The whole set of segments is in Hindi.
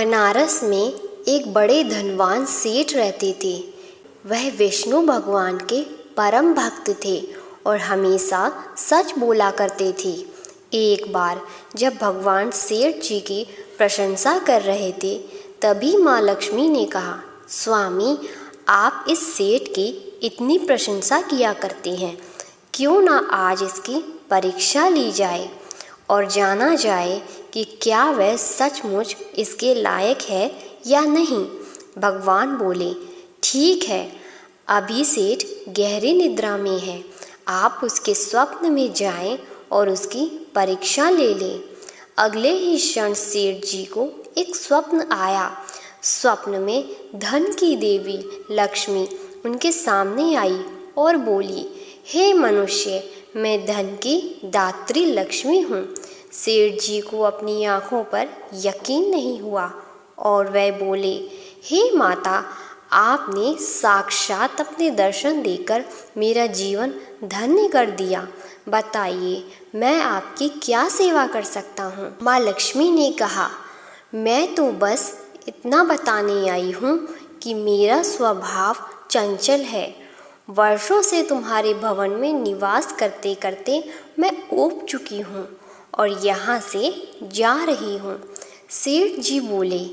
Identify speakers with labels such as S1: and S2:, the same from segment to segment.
S1: बनारस में एक बड़े धनवान सेठ रहते थे। वह विष्णु भगवान के परम भक्त थे और हमेशा सच बोला करते थे। एक बार जब भगवान सेठ जी की प्रशंसा कर रहे थे, तभी माँ लक्ष्मी ने कहा, स्वामी, आप इस सेठ की इतनी प्रशंसा किया करते हैं, क्यों ना आज इसकी परीक्षा ली जाए और जाना जाए कि क्या वह सचमुच इसके लायक है या नहीं। भगवान बोले, ठीक है, अभी सेठ गहरी निद्रा में है, आप उसके स्वप्न में जाएं और उसकी परीक्षा ले लें। अगले ही क्षण सेठ जी को एक स्वप्न आया। स्वप्न में धन की देवी लक्ष्मी उनके सामने आई और बोली, हे मनुष्य, मैं धन की दात्री लक्ष्मी हूँ। सेठ जी को अपनी आँखों पर यकीन नहीं हुआ और वह बोले, हे माता, आपने साक्षात अपने दर्शन देकर मेरा जीवन धन्य कर दिया। बताइए, मैं आपकी क्या सेवा कर सकता हूँ। माँ लक्ष्मी ने कहा, मैं तो बस इतना बताने आई हूँ कि मेरा स्वभाव चंचल है। वर्षों से तुम्हारे भवन में निवास करते करते मैं ऊब चुकी हूँ और यहाँ से जा रही हूँ। सेठ जी बोले,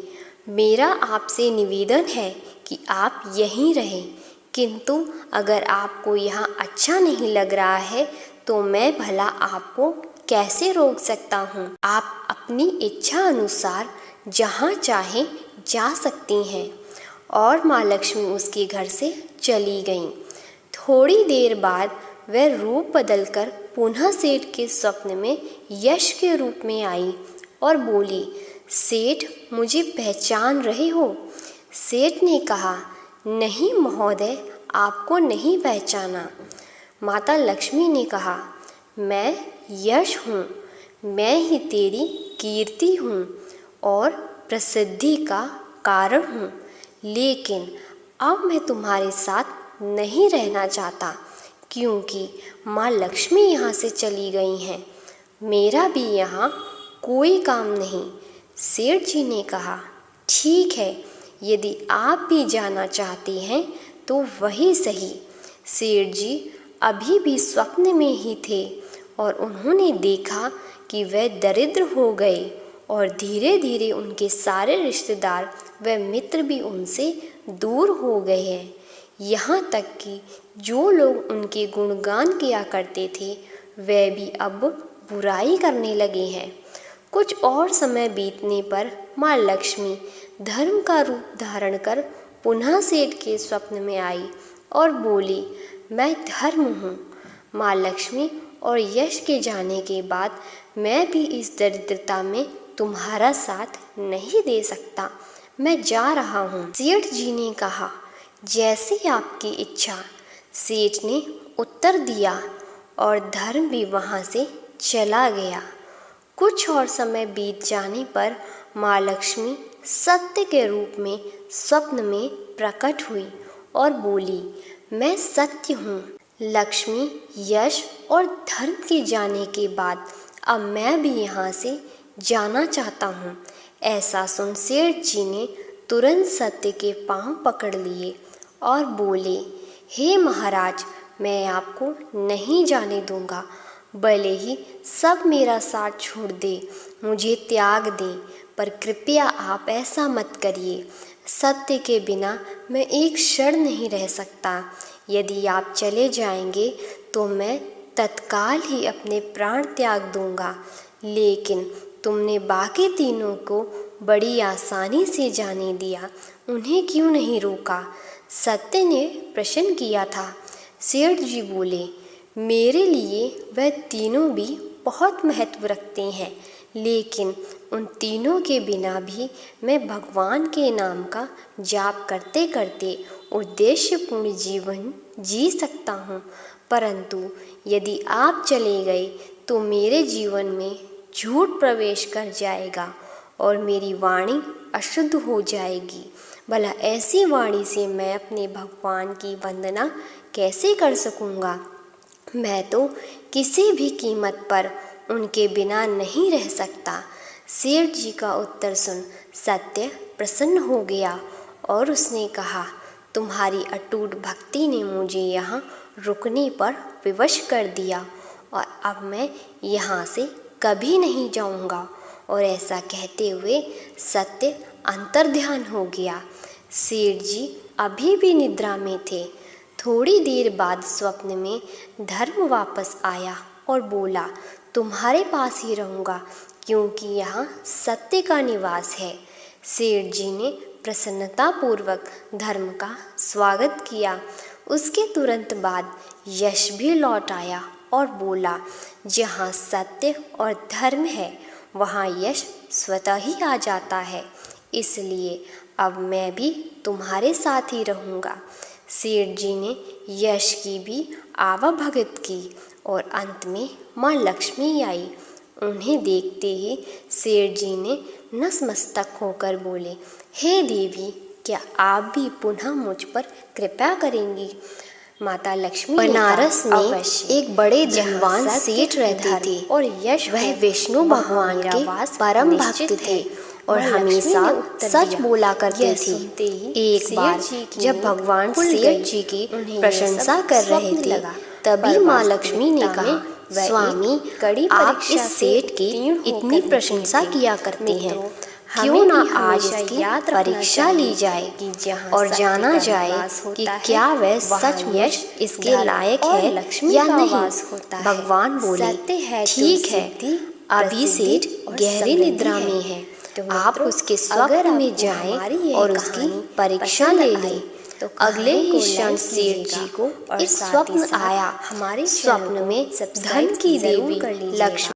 S1: मेरा आपसे निवेदन है कि आप यहीं रहें, किंतु अगर आपको यहाँ अच्छा नहीं लग रहा है तो मैं भला आपको कैसे रोक सकता हूँ। आप अपनी इच्छा अनुसार जहाँ चाहें जा सकती हैं। और माँ लक्ष्मी उसके घर से चली गईं। थोड़ी देर बाद वह रूप बदलकर पुनः सेठ के स्वप्न में यश के रूप में आई और बोली, सेठ, मुझे पहचान रहे हो। सेठ ने कहा, नहीं महोदय, आपको नहीं पहचाना। माता लक्ष्मी ने कहा, मैं यश हूँ, मैं ही तेरी कीर्ति हूँ और प्रसिद्धि का कारण हूँ, लेकिन अब मैं तुम्हारे साथ नहीं रहना चाहता क्योंकि माँ लक्ष्मी यहाँ से चली गई हैं। मेरा भी यहाँ कोई काम नहीं। सेठ जी ने कहा, ठीक है, यदि आप भी जाना चाहती हैं तो वही सही। सेठ जी अभी भी स्वप्न में ही थे और उन्होंने देखा कि वह दरिद्र हो गए और धीरे धीरे उनके सारे रिश्तेदार व मित्र भी उनसे दूर हो गए हैं। यहाँ तक कि जो लोग उनके गुणगान किया करते थे, वे भी अब बुराई करने लगे हैं। कुछ और समय बीतने पर माँ लक्ष्मी धर्म का रूप धारण कर पुनः सेठ के स्वप्न में आई और बोली, मैं धर्म हूँ। माँ लक्ष्मी और यश के जाने के बाद मैं भी इस दरिद्रता में तुम्हारा साथ नहीं दे सकता, मैं जा रहा हूँ। सेठ जी ने कहा, जैसी आपकी इच्छा। सेठ ने उत्तर दिया और धर्म भी वहाँ से चला गया। कुछ और समय बीत जाने पर माँ लक्ष्मी सत्य के रूप में स्वप्न में प्रकट हुई और बोली, मैं सत्य हूँ। लक्ष्मी, यश और धर्म के जाने के बाद अब मैं भी यहाँ से जाना चाहता हूँ। ऐसा सुन सेठ जी ने तुरंत सत्य के पांव पकड़ लिए और बोले, हे महाराज, मैं आपको नहीं जाने दूंगा। भले ही सब मेरा साथ छोड़ दे, मुझे त्याग दें, पर कृपया आप ऐसा मत करिए। सत्य के बिना मैं एक क्षण नहीं रह सकता। यदि आप चले जाएंगे तो मैं तत्काल ही अपने प्राण त्याग दूंगा। लेकिन तुमने बाकी तीनों को बड़ी आसानी से जाने दिया, उन्हें क्यों नहीं रोका? सत्य ने प्रश्न किया था। सेठ जी बोले, मेरे लिए वह तीनों भी बहुत महत्व रखते हैं, लेकिन उन तीनों के बिना भी मैं भगवान के नाम का जाप करते करते उद्देश्यपूर्ण जीवन जी सकता हूँ। परंतु यदि आप चले गए तो मेरे जीवन में झूठ प्रवेश कर जाएगा और मेरी वाणी अशुद्ध हो जाएगी। भला ऐसी वाणी से मैं अपने भगवान की वंदना कैसे कर सकूँगा? मैं तो किसी भी कीमत पर उनके बिना नहीं रह सकता। सेठ जी का उत्तर सुन सत्य प्रसन्न हो गया और उसने कहा, तुम्हारी अटूट भक्ति ने मुझे यहाँ रुकने पर विवश कर दिया और अब मैं यहाँ से कभी नहीं जाऊँगा। और ऐसा कहते हुए सत्य अंतर्ध्यान हो गया। सेठ जी अभी भी निद्रा में थे। थोड़ी देर बाद स्वप्न में धर्म वापस आया और बोला, तुम्हारे पास ही रहूँगा क्योंकि यहाँ सत्य का निवास है। सेठ जी ने प्रसन्नतापूर्वक धर्म का स्वागत किया। उसके तुरंत बाद यश भी लौट आया और बोला, जहाँ सत्य और धर्म है वहाँ यश स्वतः ही आ जाता है, इसलिए अब मैं भी तुम्हारे साथ ही रहूँगा। सेठ जी ने यश की भी आवभगत की और अंत में माँ लक्ष्मी आई। उन्हें देखते ही सेठ जी ने नतमस्तक होकर बोले, हे देवी, क्या आप भी पुनः मुझ पर कृपा करेंगी? माता लक्ष्मी बनारस में एक बड़े धनवान सेठ रहते थे और यश वह विष्णु भगवान के परम भक्त थे और हमेशा सच बोला करते थे। एक बार जब भगवान सेठ जी की प्रशंसा कर रहे थे तभी माँ लक्ष्मी ने कहा, स्वामी, आप इस सेठ की इतनी प्रशंसा किया करते हैं, क्यों ना आज इसकी परीक्षा ली जाए और जाना जाए कि क्या वह सचमुच इसके लायक है या नहीं। भगवान बोले, ठीक है, अभी सेठ गहरी निद्रा में है, आप उसके स्वप्न में जाएं और उसकी परीक्षा ले लें। तो अगले ही क्षण सेठ जी को एक स्वप्न आया। हमारे स्वप्न में धन की देवी लक्ष्मी